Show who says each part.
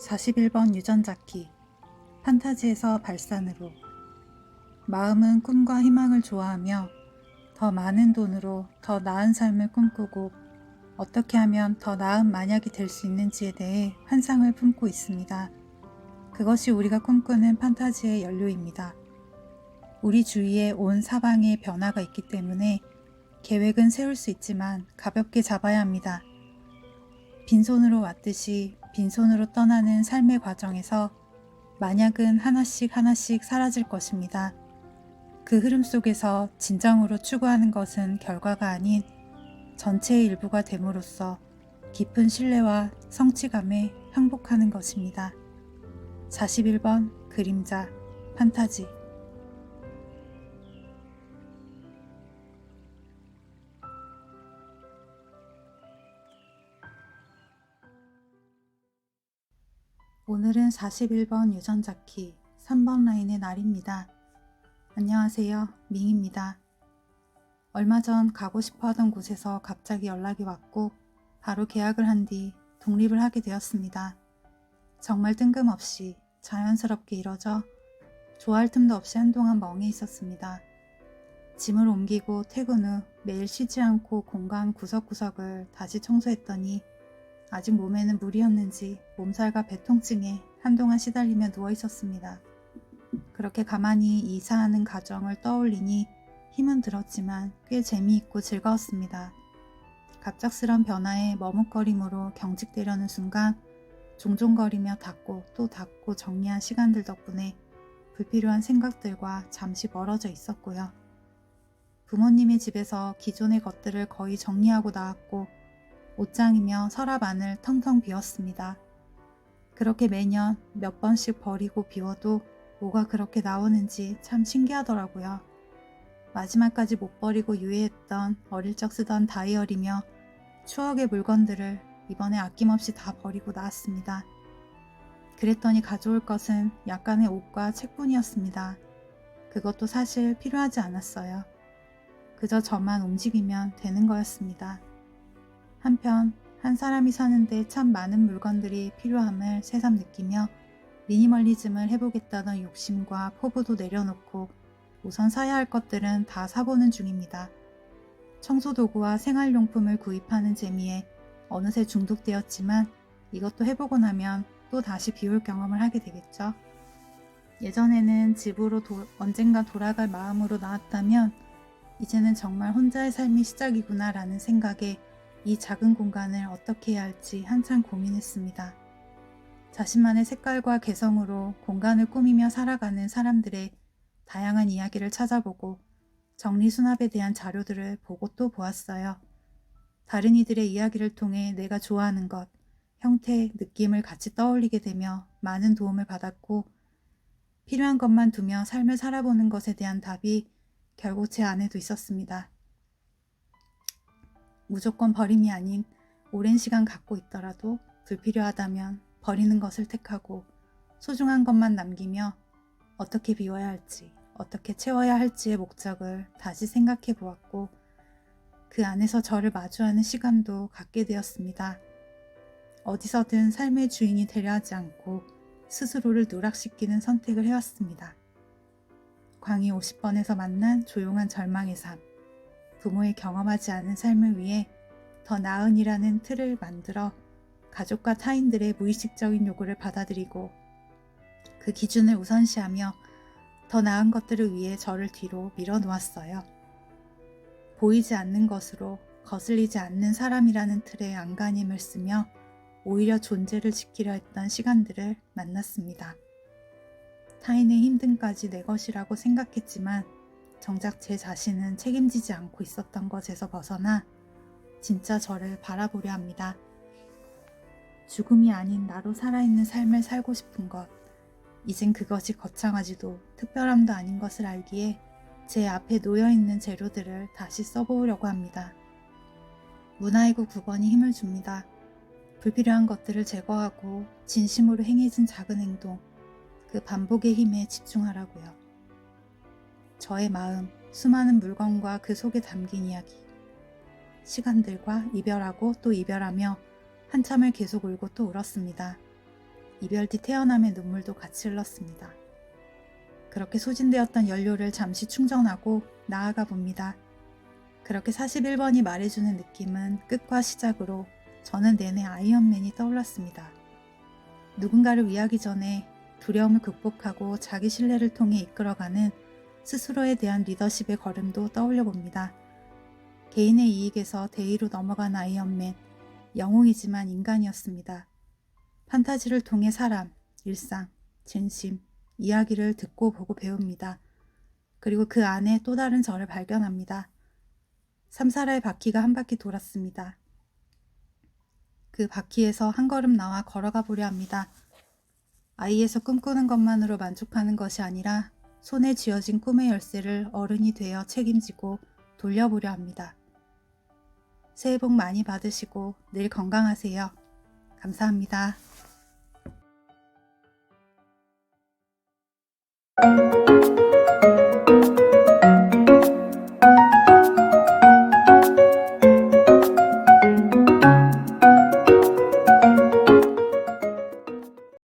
Speaker 1: 41번 유전자키 판타지에서 발산으로. 마음은 꿈과 희망을 좋아하며 더 많은 돈으로 더 나은 삶을 꿈꾸고 어떻게 하면 더 나은 만약이 될 수 있는지에 대해 환상을 품고 있습니다. 그것이 우리가 꿈꾸는 판타지의 연료입니다. 우리 주위에 온 사방에 변화가 있기 때문에 계획은 세울 수 있지만 가볍게 잡아야 합니다. 빈손으로 왔듯이 빈손으로 떠나는 삶의 과정에서 만약은 하나씩 하나씩 사라질 것입니다. 그 흐름 속에서 진정으로 추구하는 것은 결과가 아닌 전체의 일부가 됨으로써 깊은 신뢰와 성취감에 항복하는 것입니다. 41번 그림자 판타지. 오늘은 41번 유전자키 3번 라인의 날입니다. 안녕하세요. 밍입니다. 얼마 전 가고 싶어 하던 곳에서 갑자기 연락이 왔고 바로 계약을 한 뒤 독립을 하게 되었습니다. 정말 뜬금없이 자연스럽게 이뤄져 좋아할 틈도 없이 한동안 멍해 있었습니다. 짐을 옮기고 퇴근 후 매일 쉬지 않고 공간 구석구석을 다시 청소했더니 아직 몸에는 무리였는지 몸살과 배통증에 한동안 시달리며 누워 있었습니다. 그렇게 가만히 이사하는 과정을 떠올리니 힘은 들었지만 꽤 재미있고 즐거웠습니다. 갑작스런 변화에 머뭇거림으로 경직되려는 순간 종종거리며 닫고 또 닫고 정리한 시간들 덕분에 불필요한 생각들과 잠시 멀어져 있었고요. 부모님의 집에서 기존의 것들을 거의 정리하고 나왔고 옷장이며 서랍 안을 텅텅 비웠습니다. 그렇게 매년 몇 번씩 버리고 비워도 뭐가 그렇게 나오는지 참 신기하더라고요. 마지막까지 못 버리고 유예했던 어릴 적 쓰던 다이어리며 추억의 물건들을 이번에 아낌없이 다 버리고 나왔습니다. 그랬더니 가져올 것은 약간의 옷과 책뿐이었습니다. 그것도 사실 필요하지 않았어요. 그저 저만 움직이면 되는 거였습니다. 한편 한 사람이 사는데 참 많은 물건들이 필요함을 새삼 느끼며 미니멀리즘을 해보겠다던 욕심과 포부도 내려놓고 우선 사야 할 것들은 다 사보는 중입니다. 청소도구와 생활용품을 구입하는 재미에 어느새 중독되었지만 이것도 해보고 나면 또 다시 비울 경험을 하게 되겠죠. 예전에는 집으로 언젠가 돌아갈 마음으로 나왔다면 이제는 정말 혼자의 삶이 시작이구나 라는 생각에 이 작은 공간을 어떻게 해야 할지 한참 고민했습니다. 자신만의 색깔과 개성으로 공간을 꾸미며 살아가는 사람들의 다양한 이야기를 찾아보고 정리수납에 대한 자료들을 보고 또 보았어요. 다른 이들의 이야기를 통해 내가 좋아하는 것, 형태, 느낌을 같이 떠올리게 되며 많은 도움을 받았고 필요한 것만 두며 삶을 살아보는 것에 대한 답이 결국 제 안에도 있었습니다. 무조건 버림이 아닌 오랜 시간 갖고 있더라도 불필요하다면 버리는 것을 택하고 소중한 것만 남기며 어떻게 비워야 할지, 어떻게 채워야 할지의 목적을 다시 생각해 보았고 그 안에서 저를 마주하는 시간도 갖게 되었습니다. 어디서든 삶의 주인이 되려 하지 않고 스스로를 누락시키는 선택을 해왔습니다. 광희 50번에서 만난 조용한 절망의 삶, 부모의 경험하지 않은 삶을 위해 더 나은이라는 틀을 만들어 가족과 타인들의 무의식적인 요구를 받아들이고 그 기준을 우선시하며 더 나은 것들을 위해 저를 뒤로 밀어놓았어요. 보이지 않는 것으로 거슬리지 않는 사람이라는 틀의 안간힘을 쓰며 오히려 존재를 지키려 했던 시간들을 만났습니다. 타인의 힘듦까지 내 것이라고 생각했지만 정작 제 자신은 책임지지 않고 있었던 것에서 벗어나 진짜 저를 바라보려 합니다. 죽음이 아닌 나로 살아있는 삶을 살고 싶은 것, 이젠 그것이 거창하지도 특별함도 아닌 것을 알기에 제 앞에 놓여있는 재료들을 다시 써보려고 합니다. 문화이구 9번이 힘을 줍니다. 불필요한 것들을 제거하고 진심으로 행해진 작은 행동, 그 반복의 힘에 집중하라고요. 저의 마음, 수많은 물건과 그 속에 담긴 이야기, 시간들과 이별하고 또 이별하며 한참을 계속 울고 또 울었습니다. 이별 뒤 태어남의 눈물도 같이 흘렀습니다. 그렇게 소진되었던 연료를 잠시 충전하고 나아가 봅니다. 그렇게 41번이 말해주는 느낌은 끝과 시작으로 저는 내내 아이언맨이 떠올랐습니다. 누군가를 위하기 전에 두려움을 극복하고 자기 신뢰를 통해 이끌어가는 스스로에 대한 리더십의 걸음도 떠올려 봅니다. 개인의 이익에서 대의로 넘어간 아이언맨, 영웅이지만 인간이었습니다. 판타지를 통해 사람, 일상, 진심, 이야기를 듣고 보고 배웁니다. 그리고 그 안에 또 다른 저를 발견합니다. 삼사라의 바퀴가 한 바퀴 돌았습니다. 그 바퀴에서 한 걸음 나와 걸어가 보려 합니다. 아이에서 꿈꾸는 것만으로 만족하는 것이 아니라 손에 쥐어진 꿈의 열쇠를 어른이 되어 책임지고 돌려보려 합니다. 새해 복 많이 받으시고 늘 건강하세요. 감사합니다.